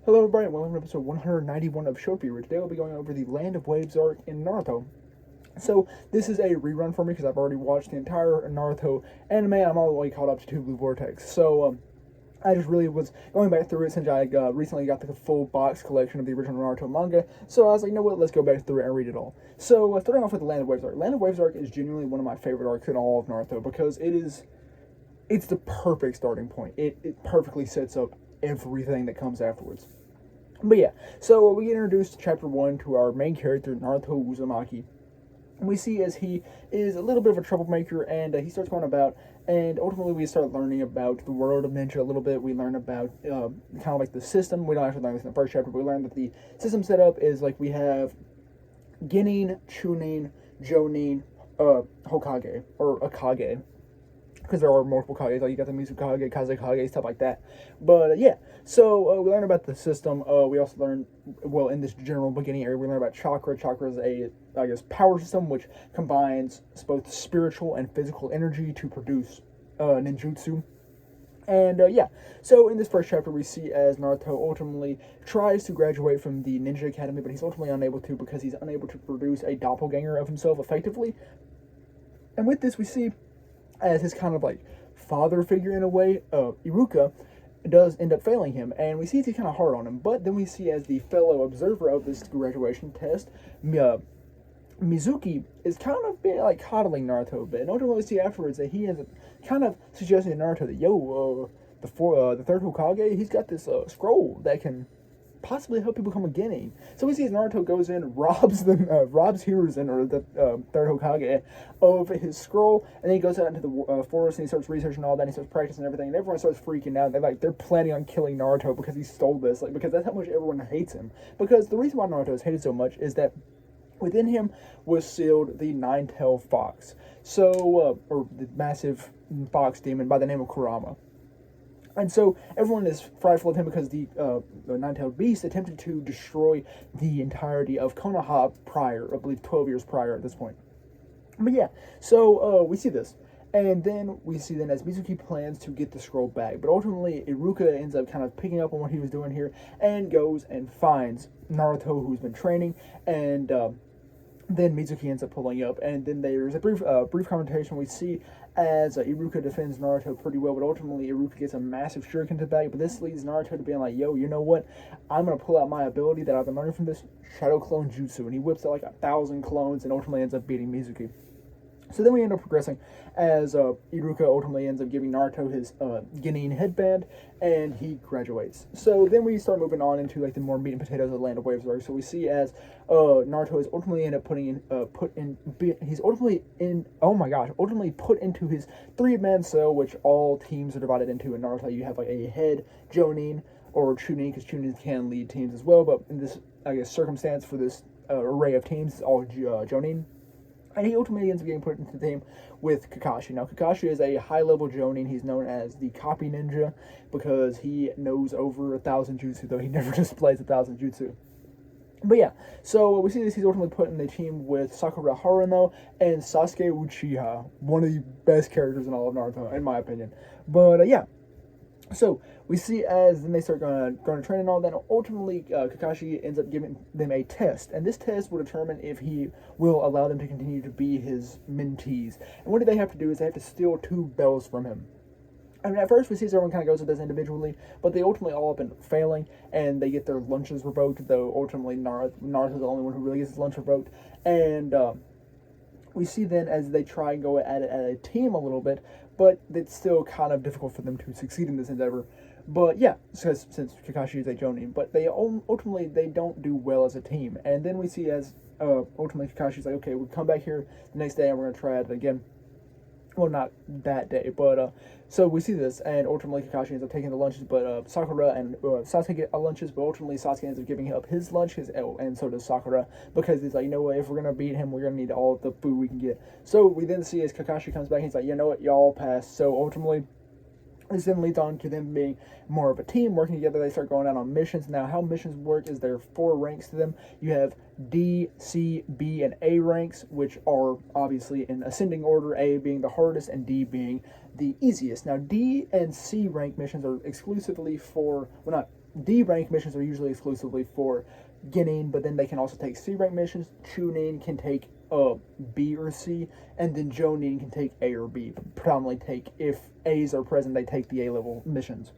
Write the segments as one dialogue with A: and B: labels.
A: Hello everybody, welcome to episode 191 of Show Fever. Today we'll be going over the Land of Waves arc in Naruto. So this is a rerun for me because I've already watched the entire Naruto anime. I'm all the way caught up to Two Blue Vortex. So I just really was going back through it since I recently got the full box collection of the original Naruto manga. So I was like, you know what, let's go back through it and read it all. So starting off with the Land of Waves arc. Land of Waves arc is genuinely one of my favorite arcs in all of Naruto because it's the perfect starting point. It perfectly sets up everything that comes afterwards. But yeah, so we get introduced to chapter 1 to our main character, Naruto Uzumaki. And we see as he is a little bit of a troublemaker and he starts going about, and ultimately we start learning about the world of ninja a little bit. We learn about kind of like the system. We don't actually learn this in the first chapter, but we learn that the system setup is like we have Genin, Chunin, Jonin, Hokage, or Akage, because there are multiple Kages, like you got the Mizukage, Kazekage, stuff like that. But yeah, so we learn about the system. We also learn, well, in this general beginning area, we learn about chakra. Chakra is a, I guess, power system which combines both spiritual and physical energy to produce ninjutsu. And yeah, so in this first chapter, we see as Naruto ultimately tries to graduate from the ninja academy, but he's ultimately unable to because he's unable to produce a doppelganger of himself effectively. And with this, we see as his kind of like father figure in a way, Iruka does end up failing him, and we see he's kind of hard on him. But then we see as the fellow observer of this graduation test, Mizuki is kind of been like coddling Naruto a bit, and ultimately we see afterwards that he ends up kind of suggesting to Naruto that the third Hokage, he's got this scroll that can possibly help people become a Genin. So we see as Naruto goes in, robs Hiruzen, or the third Hokage, of his scroll, and then he goes out into the forest and he starts researching all that. And he starts practicing everything, and everyone starts freaking out. They're planning on killing Naruto because he stole this, like because that's how much everyone hates him. Because the reason why Naruto is hated so much is that within him was sealed the nine-tailed fox, or the massive fox demon by the name of Kurama. And so everyone is frightful of him because the nine-tailed beast attempted to destroy the entirety of Konoha prior, I believe 12 years prior at this point. But yeah, so we see this. And then we see then as Mizuki plans to get the scroll back. But ultimately, Iruka ends up kind of picking up on what he was doing here and goes and finds Naruto, who's been training, and then Mizuki ends up pulling up, and then there's a brief confrontation we see as Iruka defends Naruto pretty well, but ultimately Iruka gets a massive shuriken to the back, but this leads Naruto to being like, yo, you know what? I'm going to pull out my ability that I've been learning from this Shadow Clone Jutsu, and he whips out like 1,000 clones and ultimately ends up beating Mizuki. So then we end up progressing as Iruka ultimately ends up giving Naruto his Genin headband, and he graduates. So then we start moving on into like the more meat and potatoes of the Land of Waves arc. So we see as Naruto is ultimately end up ultimately put into his three-man cell, which all teams are divided into. In Naruto, you have like a head Jonin or Chunin, because Chunin can lead teams as well. But in this, I guess, circumstance for this array of teams, it's all Jonin. And he ultimately ends up getting put into the team with Kakashi. Now, Kakashi is a high-level Jonin. He's known as the Copy Ninja because he knows over 1,000 jutsu, though he never displays 1,000 jutsu. But yeah, so we see this. He's ultimately put in the team with Sakura Haruno and Sasuke Uchiha, one of the best characters in all of Naruto, in my opinion. But yeah, so we see as then they start going to train and all that. Ultimately, Kakashi ends up giving them a test, and this test will determine if he will allow them to continue to be his mentees. And what do they have to do is they have to steal 2 bells from him. I mean, at first we see everyone kind of goes with this individually, but they ultimately all end up failing, and they get their lunches revoked, though ultimately Naruto's the only one who really gets his lunch revoked. And we see then as they try and go at it as a team a little bit, but it's still kind of difficult for them to succeed in this endeavor. But yeah, since Kakashi is a Jonin, but they ultimately they don't do well as a team. And then we see as ultimately Kakashi's like, okay, we'll come back here the next day and we're gonna try it again. Well, not that day, but so we see this, and ultimately Kakashi ends up taking the lunches, but Sakura and Sasuke get lunches, but ultimately Sasuke ends up giving up his lunch, and so does Sakura, because he's like, you know what, if we're gonna beat him, we're gonna need all the food we can get. So we then see as Kakashi comes back, he's like, you know what, y'all pass. So ultimately, this then leads on to them being more of a team, working together. They start going out on missions. Now, how missions work is there are 4 ranks to them. You have D, C, B, and A ranks, which are obviously in ascending order, A being the hardest and D being the easiest. Now, D and C rank missions are exclusively for, well, not D rank missions are usually exclusively for Genin, but then they can also take C rank missions. Chunin can take B or C, and then Jonin can take A or B. But predominantly take, if A's are present, they take the A level missions.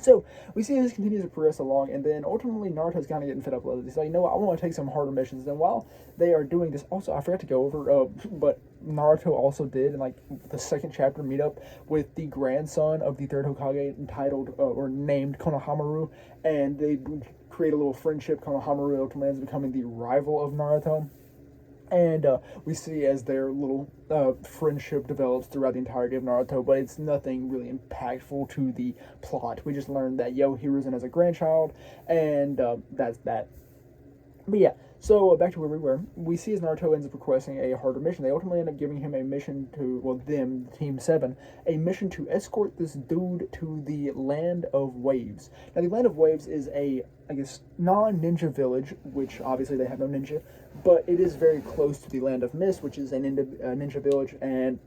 A: So we see this continues to progress along, and then ultimately Naruto's kind of getting fed up with it. He's like, you know what, I want to take some harder missions. And while they are doing this, also I forgot to go over, but Naruto also did in like the second chapter meet up with the grandson of the third Hokage, entitled or named Konohamaru, and they create a little friendship. Konohamaru ultimately ends up becoming the rival of Naruto. And we see as their little friendship develops throughout the entirety of Naruto, but it's nothing really impactful to the plot. We just learned that Hiruzen has a grandchild, and that's that. But yeah, so back to where we were. We see as Naruto ends up requesting a harder mission. They ultimately end up giving him a mission to, well, them, Team 7, a mission to escort this dude to the Land of Waves. Now, the Land of Waves is a, I guess, non-ninja village, which obviously they have no ninja, but it is very close to the Land of Mist, which is a ninja village, and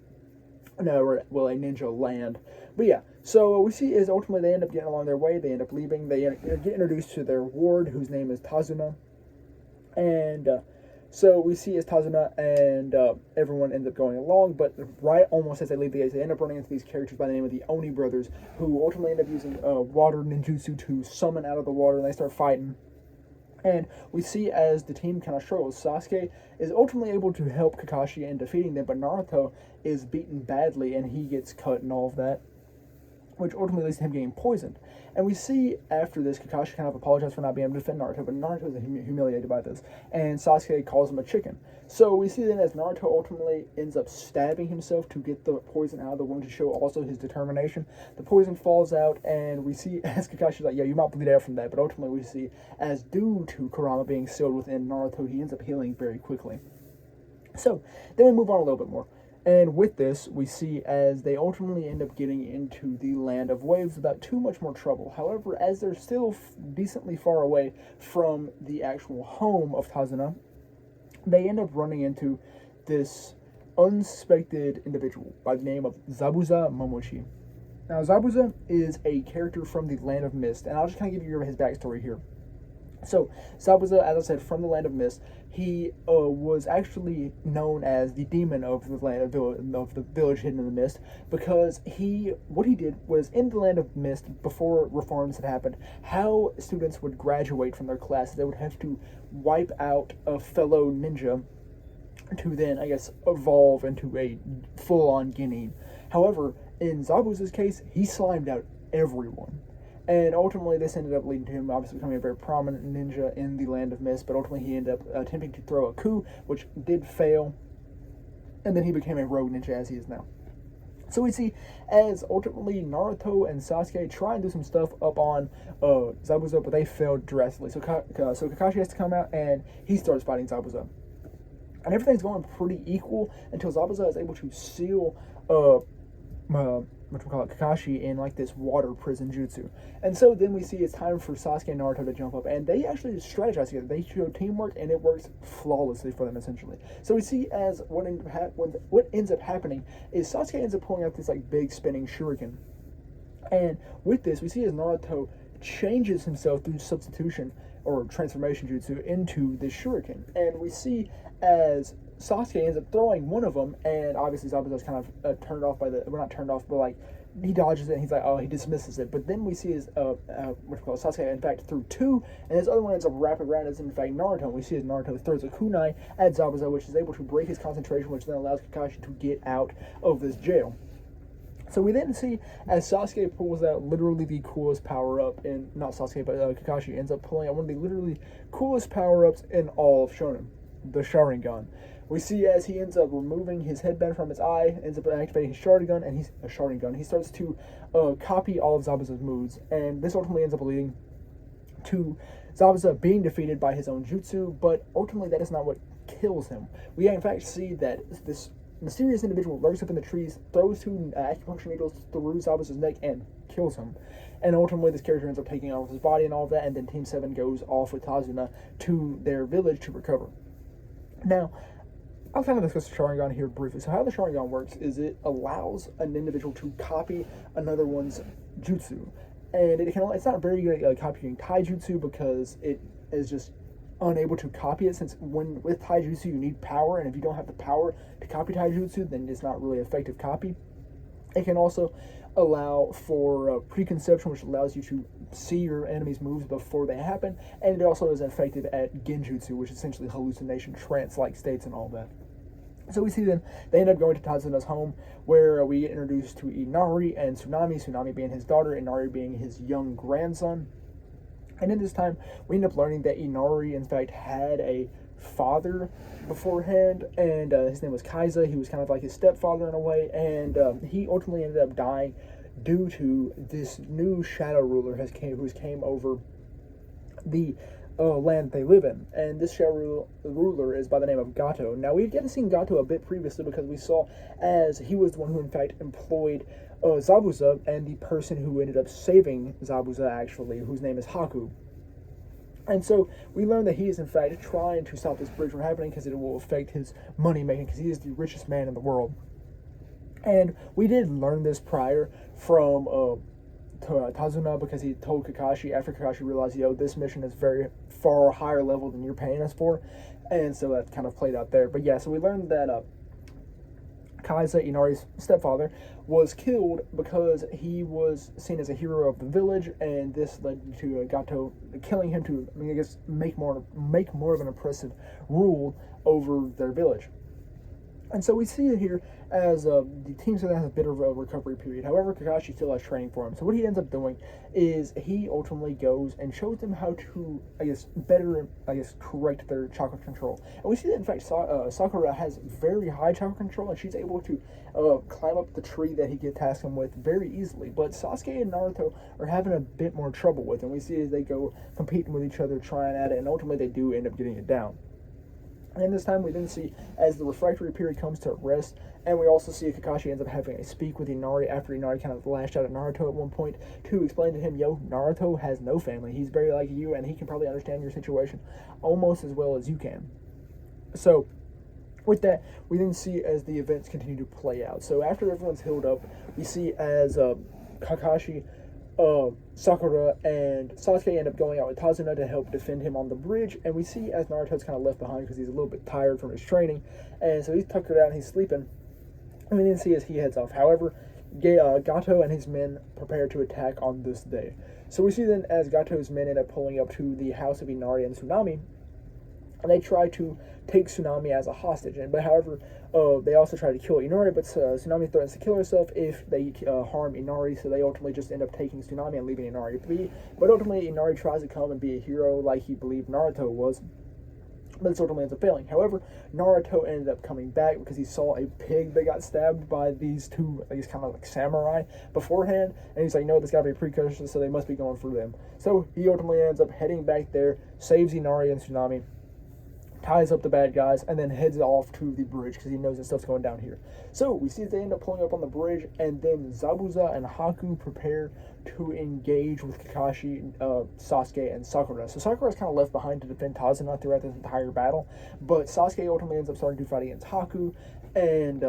A: no, well, a ninja land. But yeah, so what we see is ultimately they end up getting along their way. They end up leaving. They get introduced to their ward, whose name is Tazuna. And so we see as Tazuna and everyone ends up going along, but right almost as they leave the gates, they end up running into these characters by the name of the Oni brothers, who ultimately end up using water ninjutsu to summon out of the water, and they start fighting. And we see as the team kind of struggles, Sasuke is ultimately able to help Kakashi in defeating them, but Naruto is beaten badly and he gets cut and all of that, which ultimately leads to him getting poisoned. And we see after this, Kakashi kind of apologizes for not being able to defend Naruto, but Naruto is humiliated by this, and Sasuke calls him a chicken. So we see then as Naruto ultimately ends up stabbing himself to get the poison out of the wound to show also his determination. The poison falls out, and we see as Kakashi's like, yeah, you might bleed out from that, but ultimately we see as due to Kurama being sealed within Naruto, he ends up healing very quickly. So then we move on a little bit more. And with this, we see as they ultimately end up getting into the Land of Waves without too much more trouble. However, as they're still decently far away from the actual home of Tazuna, they end up running into this unsuspected individual by the name of Zabuza Momochi. Now, Zabuza is a character from the Land of Mist, and I'll just kind of give you his backstory here. So, Zabuza, as I said, from the Land of Mist, he was actually known as the demon of the village hidden in the mist, because what he did was, in the Land of Mist, before reforms had happened, how students would graduate from their classes, they would have to wipe out a fellow ninja to then, I guess, evolve into a full-on Genin. However, in Zabuza's case, he slimed out everyone. And ultimately, this ended up leading to him obviously becoming a very prominent ninja in the Land of Mist, but ultimately he ended up attempting to throw a coup, which did fail, and then he became a rogue ninja as he is now. So we see as ultimately Naruto and Sasuke try and do some stuff up on Zabuza, but they failed drastically. So Kakashi has to come out, and he starts fighting Zabuza. And everything's going pretty equal until Zabuza is able to seal Kakashi in like this water prison jutsu. And so then we see it's time for Sasuke and Naruto to jump up, and they actually strategize together. They show teamwork, and it works flawlessly for them essentially. So we see as what ends up happening is Sasuke ends up pulling out this like big spinning shuriken, and with this we see as Naruto changes himself through substitution or transformation jutsu into this shuriken, and we see as Sasuke ends up throwing one of them, and obviously Zabuza's kind of turned off by not turned off, but like he dodges it, and he's like, oh, he dismisses it. But then we see his Sasuke in fact threw two, and his other one ends up wrapping around as in fact Naruto. And we see as Naruto throws a kunai at Zabuza, which is able to break his concentration, which then allows Kakashi to get out of this jail. So we then see as Sasuke pulls out literally the coolest power-up in, not Sasuke, but Kakashi ends up pulling out one of the literally coolest power-ups in all of Shonen, the Sharingan. We see as he ends up removing his headband from his eye, ends up activating his Sharingan, and he starts to copy all of Zabuza's moves, and this ultimately ends up leading to Zabuza being defeated by his own jutsu, but ultimately that is not what kills him. We in fact see that this mysterious individual lurks up in the trees, throws two acupuncture needles through Zabuza's neck, and kills him. And ultimately this character ends up taking off his body and all of that, and then Team 7 goes off with Tazuna to their village to recover. Now, I'll kind of discuss the Sharingan here briefly. So how the Sharingan works is it allows an individual to copy another one's jutsu. and it's not very good at copying taijutsu because it is just unable to copy it, since when with taijutsu you need power, and if you don't have the power to copy taijutsu, then it's not really effective copy. It can also allow for preconception, which allows you to see your enemy's moves before they happen, and it also is effective at genjutsu, which is essentially hallucination, trance-like states and all that. So we see then they end up going to Tazuna's home, where we get introduced to Inari and Tsunami being his daughter, Inari being his young grandson. And in this time, we end up learning that Inari, in fact, had a father beforehand, and his name was Kaiza. He was kind of like his stepfather in a way, and he ultimately ended up dying due to this new shadow ruler who came over the land they live in. And this shadow ruler is by the name of Gato. Now, we've get to see Gato a bit previously because we saw as he was the one who, in fact, employed Zabuza, and the person who ended up saving Zabuza, actually, whose name is Haku. And so we learn that he is, in fact, trying to stop this bridge from happening because it will affect his money making, because he is the richest man in the world. And we did learn this prior from Tazuna, because he told Kakashi after Kakashi realized, this mission is very far higher level than you're paying us for. And so that kind of played out there. But yeah, so we learned that Kaiza, Inari's stepfather, was killed because he was seen as a hero of the village, and this led to Gato killing him to, make more of an oppressive rule over their village. And so we see it here as the team still has a bit of a recovery period. However, Kakashi still has training for him. So what he ends up doing is he ultimately goes and shows them how to, better, correct their chakra control. And we see that, in fact, Sakura has very high chakra control, and she's able to climb up the tree that he gets tasked him with very easily. But Sasuke and Naruto are having a bit more trouble with it. And we see as they go competing with each other, trying at it, and ultimately they do end up getting it down. And this time we then see as the refractory period comes to rest, and we also see Kakashi ends up having a speak with Inari after Inari kind of lashed out at Naruto at one point to explain to him, Naruto has no family. He's very like you, and he can probably understand your situation almost as well as you can. So with that, we then see as the events continue to play out. So after everyone's healed up, we see as Kakashi, Sakura, and Sasuke end up going out with Tazuna to help defend him on the bridge, and we see as Naruto's kind of left behind because he's a little bit tired from his training, and so he's tucked out and he's sleeping, and we then see as he heads off. However, Gato and his men prepare to attack on this day. So we see then as Gato's men end up pulling up to the house of Inari and Tsunami, and they try to take Tsunami as a hostage. But however, they also try to kill Inari, but Tsunami threatens to kill herself if they harm Inari, so they ultimately just end up taking Tsunami and leaving Inari be. But ultimately, Inari tries to come and be a hero like he believed Naruto was, but it ultimately ends up failing. However, Naruto ended up coming back because he saw a pig that got stabbed by these two, kind of like samurai beforehand, and he's like, no, this got to be a precursor, so they must be going for them. So he ultimately ends up heading back there, saves Inari and Tsunami, ties up the bad guys, and then heads off to the bridge because he knows that stuff's going down here. So we see that they end up pulling up on the bridge, and then Zabuza and Haku prepare to engage with Kakashi, Sasuke, and Sakura. So Sakura is kind of left behind to defend Tazuna throughout this entire battle, but Sasuke ultimately ends up starting to fight against Haku, and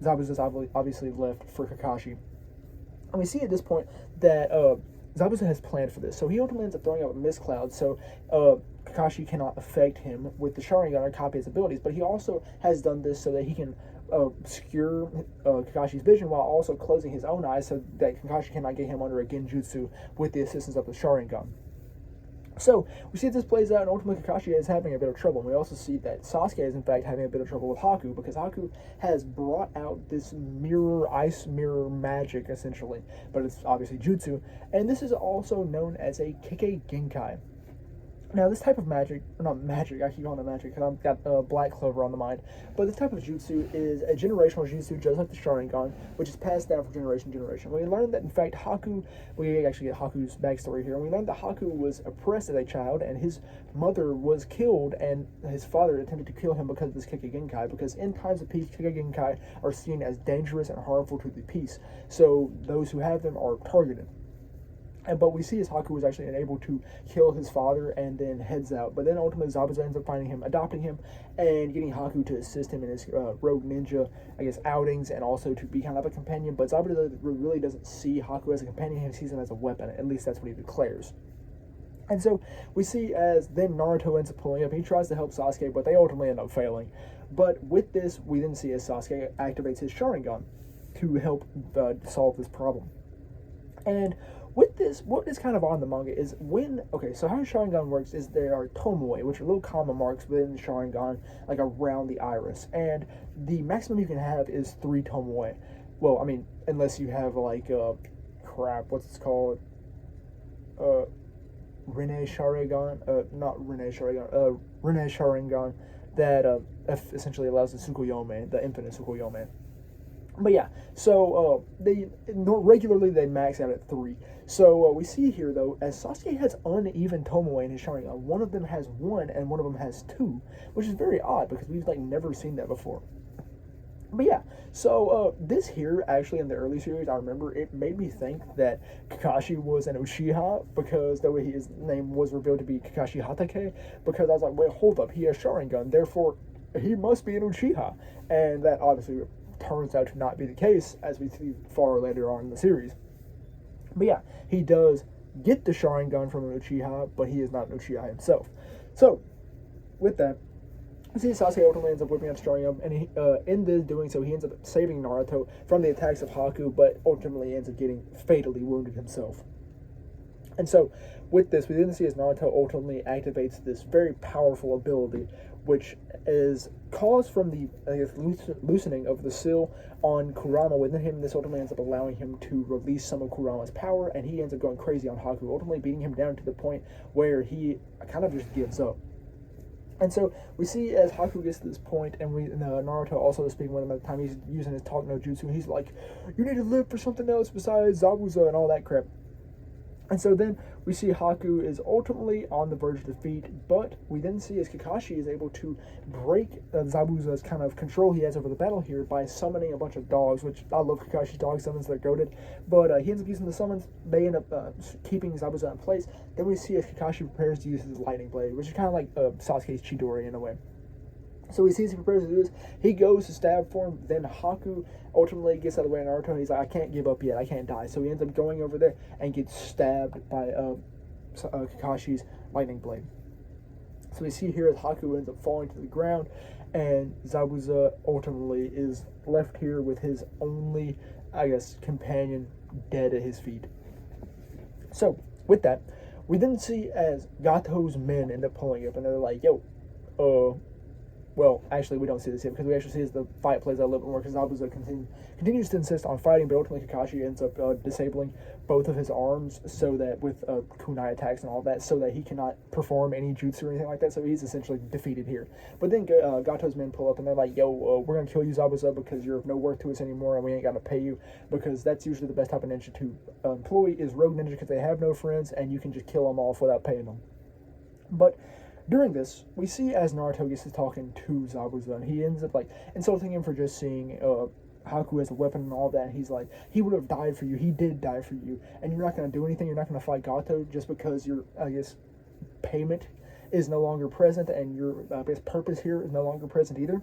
A: Zabuza is obviously left for Kakashi. And we see at this point that Zabuza has planned for this, so he ultimately ends up throwing out a mist cloud, so Kakashi cannot affect him with the Sharingan or copy his abilities, but he also has done this so that he can obscure Kakashi's vision while also closing his own eyes so that Kakashi cannot get him under a genjutsu with the assistance of the Sharingan. So we see this plays out, and ultimately Kakashi is having a bit of trouble. And we also see that Sasuke is in fact having a bit of trouble with Haku because Haku has brought out this ice mirror magic essentially, but it's obviously jutsu, and this is also known as a Keke Genkai. Now, this type of magic, or not magic, I keep calling it magic because I've got Black Clover on the mind, but this type of jutsu is a generational jutsu just like the Sharingan, which is passed down from generation to generation. We learned that, in fact, we actually get Haku's backstory here, and we learned that Haku was oppressed as a child, and his mother was killed, and his father attempted to kill him because of this Keke Genkai, because in times of peace, Keke Genkai are seen as dangerous and harmful to the peace, so those who have them are targeted. But we see as Haku was actually unable to kill his father and then heads out. But then ultimately Zabuza ends up finding him, adopting him, and getting Haku to assist him in his rogue ninja, I guess, outings, and also to be kind of a companion. But Zabuza really doesn't see Haku as a companion, he sees him as a weapon. At least that's what he declares. And so we see as then Naruto ends up pulling up. He tries to help Sasuke, but they ultimately end up failing. But with this, we then see as Sasuke activates his Sharingan to help solve this problem. And with this, what is kind of on the manga is so how Sharingan works is there are tomoe, which are little comma marks within the Sharingan, like around the iris. And the maximum you can have is 3 tomoe. Well, I mean, unless you have like, what's it called? Rene Sharingan, that essentially allows the Tsukuyomi, the infinite Tsukuyomi. But yeah, so regularly they max out at 3. So we see here though, as Sasuke has uneven tomoe in his Sharingan, one of them has 1 and one of them has 2, which is very odd because we've like never seen that before. But yeah, so this here, actually, in the early series, I remember it made me think that Kakashi was an Uchiha, because the way his name was revealed to be Kakashi Hatake, because I was like, wait, hold up, he has Sharingan, therefore he must be an Uchiha. And that obviously turns out to not be the case, as we see far later on in the series. But yeah, he does get the Sharingan from an Uchiha, but he is not an Uchiha himself. So, with that, we see Sasuke ultimately ends up whipping out Sharingan, and he, in this doing so, he ends up saving Naruto from the attacks of Haku, but ultimately ends up getting fatally wounded himself. And so, with this, we then see as Naruto ultimately activates this very powerful ability, which is caused from the loosening of the seal on Kurama within him. This ultimately ends up allowing him to release some of Kurama's power, and he ends up going crazy on Haku, ultimately beating him down to the point where he kind of just gives up. And so we see as Haku gets to this point, and Naruto also is speaking with him at the time. He's using his talk no jutsu, and he's like, "You need to live for something else besides Zabuza," and all that crap. And so then we see Haku is ultimately on the verge of defeat, but we then see as Kakashi is able to break Zabuza's kind of control he has over the battle here by summoning a bunch of dogs, which I love Kakashi's dog summons, they're goated. But he ends up using the summons, they end up keeping Zabuza in place. Then we see as Kakashi prepares to use his lightning blade, which is kind of like Sasuke's Chidori in a way. So he sees he prepares to do this. He goes to stab for him. Then Haku ultimately gets out of the way of Naruto, and he's like, I can't give up yet. I can't die. So he ends up going over there and gets stabbed by Kakashi's lightning blade. So we see here as Haku ends up falling to the ground, and Zabuza ultimately is left here with his only, I guess, companion dead at his feet. So with that, we then see as Gato's men end up pulling up, and they're like, yo, well, actually, we don't see this yet, because we actually see as the fight plays out a little bit more, because Zabuza continues to insist on fighting, but ultimately Kakashi ends up disabling both of his arms, so that with kunai attacks and all that, so that he cannot perform any jutsu or anything like that, so he's essentially defeated here. But then Gato's men pull up, and they're like, yo, we're going to kill you, Zabuza, because you're of no worth to us anymore, and we ain't got to pay you, because that's usually the best type of ninja to employ, is rogue ninja, because they have no friends, and you can just kill them off without paying them. But during this, we see as Naruto gets to talking to Zabuza, and he ends up like insulting him for just seeing Haku as a weapon and all that. And he's like, he would have died for you. He did die for you, and you're not going to do anything. You're not going to fight Gato just because your, I guess, payment is no longer present, and your, I guess, purpose here is no longer present either.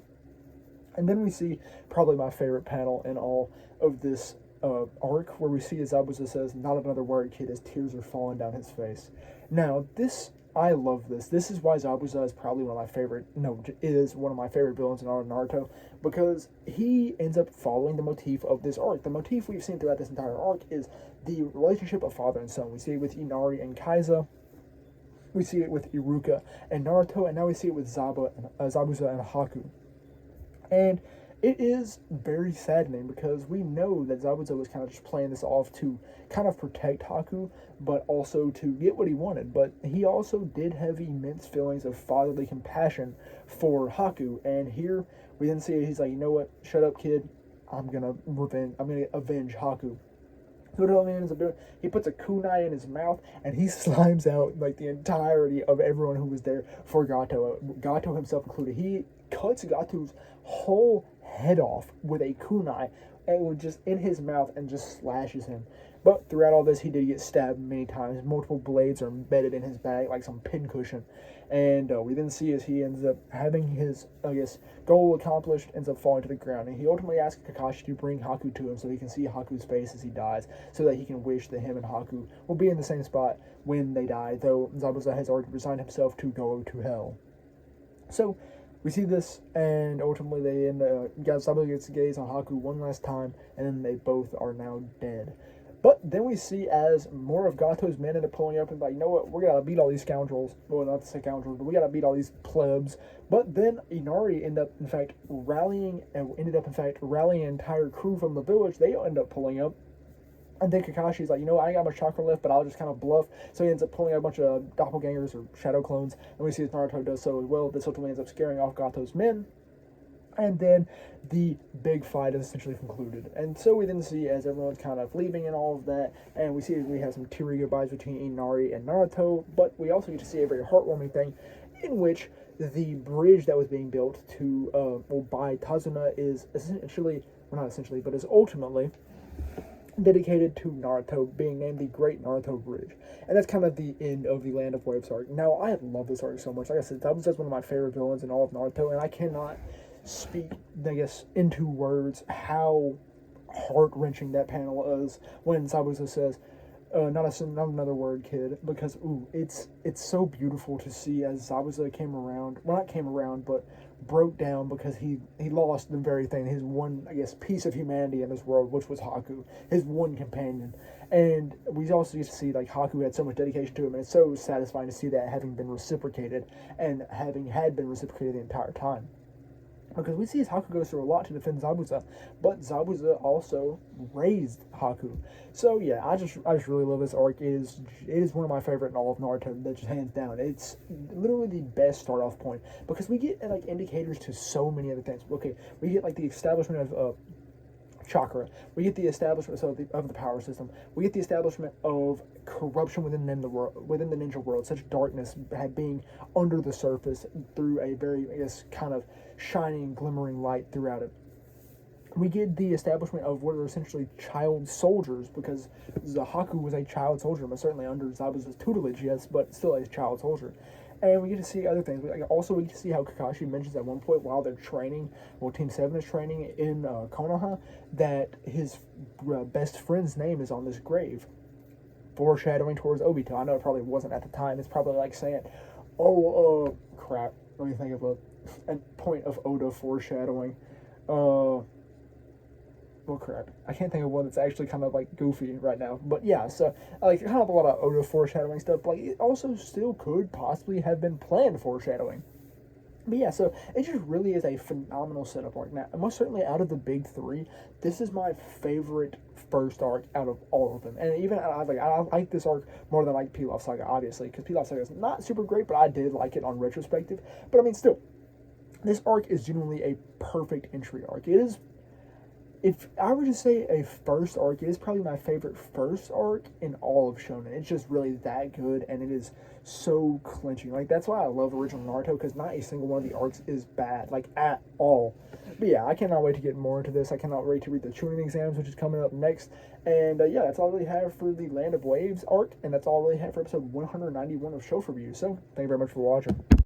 A: And then we see probably my favorite panel in all of this arc, where we see as Zabuza says, "Not another word, kid," as tears are falling down his face. Now this. I love this. This is why Zabuza is probably one of my favorite, is one of my favorite villains in Naruto, because he ends up following the motif of this arc. The motif we've seen throughout this entire arc is the relationship of father and son. We see it with Inari and Kaiza. We see it with Iruka and Naruto, and now we see it with Zabuza and Haku. And it is very saddening, because we know that Zabuza was kind of just playing this off to kind of protect Haku, but also to get what he wanted. But he also did have immense feelings of fatherly compassion for Haku. And here we then see he's like, you know what? Shut up, kid. I'm gonna avenge Haku. So what he ends up doing, he puts a kunai in his mouth, and he slimes out like the entirety of everyone who was there for Gato. Gato himself included. He cuts Gato's whole head off with a kunai, and just in his mouth, and just slashes him. But throughout all this, he did get stabbed many times. Multiple blades are embedded in his back like some pincushion. And we then see as he ends up having his, I guess, goal accomplished, ends up falling to the ground. And he ultimately asks Kakashi to bring Haku to him so he can see Haku's face as he dies, so that he can wish that him and Haku will be in the same spot when they die, though Zabuza has already resigned himself to go to hell. So we see this, and ultimately they end up, Zabuza gets to gaze on Haku one last time, and then they both are now dead. But then we see as more of Gato's men end up pulling up and like, you know what, we're gonna beat all these scoundrels. Well, not to say scoundrels, but we gotta beat all these plebs. But then Inari ended up in fact rallying an entire crew from the village. They end up pulling up. And then Kakashi's like, you know, I ain't got much chakra left, but I'll just kind of bluff. So he ends up pulling out a bunch of doppelgangers or shadow clones. And we see as Naruto does so as well. This ultimately ends up scaring off Gato's men. And then the big fight is essentially concluded. And so we then see as everyone's kind of leaving and all of that, and we see we have some teary goodbyes between Inari and Naruto, but we also get to see a very heartwarming thing in which the bridge that was being built to, by Tazuna is essentially, well not essentially, but is ultimately dedicated to Naruto, being named the Great Naruto Bridge. And that's kind of the end of the Land of Waves arc. Now, I love this arc so much. Like I said, Zabuza's one of my favorite villains in all of Naruto, and I cannot speak, I guess, into words how heart-wrenching that panel is when Zabuza says, not another word, kid, because, it's so beautiful to see as Zabuza but broke down because he lost the very thing, his one, I guess, piece of humanity in this world, which was Haku, his one companion. And we also get to see, like, Haku had so much dedication to him, and it's so satisfying to see that having been reciprocated, and had been reciprocated the entire time. Because we see as Haku goes through a lot to defend Zabuza, but Zabuza also raised Haku. So yeah, I just really love this arc. It is one of my favorite in all of Naruto. That just hands down. It's literally the best start off point because we get like indicators to so many other things. Okay, we get like the establishment of chakra. We get the establishment of the power system. We get the establishment of corruption within the ninja world, such darkness being under the surface through a very, I guess, kind of shining, glimmering light throughout it. We get the establishment of what are essentially child soldiers, because Haku was a child soldier, but certainly under Zabuza's tutelage, yes, but still a child soldier. And we get to see other things. We get to see how Kakashi mentions at one point while they're training, Team 7 is training in Konoha, that his best friend's name is on this grave, foreshadowing towards Obito. I know it probably wasn't at the time. It's probably like saying, crap, let me think of a point of Oda foreshadowing. Well, crap. I can't think of one that's actually kind of like goofy right now. But yeah, so like kind of a lot of Oda foreshadowing stuff. But like it also still could possibly have been planned foreshadowing. But yeah, so it just really is a phenomenal setup arc. Now, most certainly out of the big three, this is my favorite first arc out of all of them. And even I like this arc more than I like Pilaf Saga, obviously, because Pilaf Saga is not super great, but I did like it on retrospective. But I mean, still, this arc is genuinely a perfect entry arc. It is. If I were to say a first arc, it is probably my favorite first arc in all of Shonen. It's just really that good, and it is so clinching. Like, that's why I love original Naruto, because not a single one of the arcs is bad, like, at all. But yeah, I cannot wait to get more into this. I cannot wait to read the Chunin exams, which is coming up next. And yeah, that's all I really have for the Land of Waves arc, and that's all I really have for episode 191 of Show For Review. So, thank you very much for watching.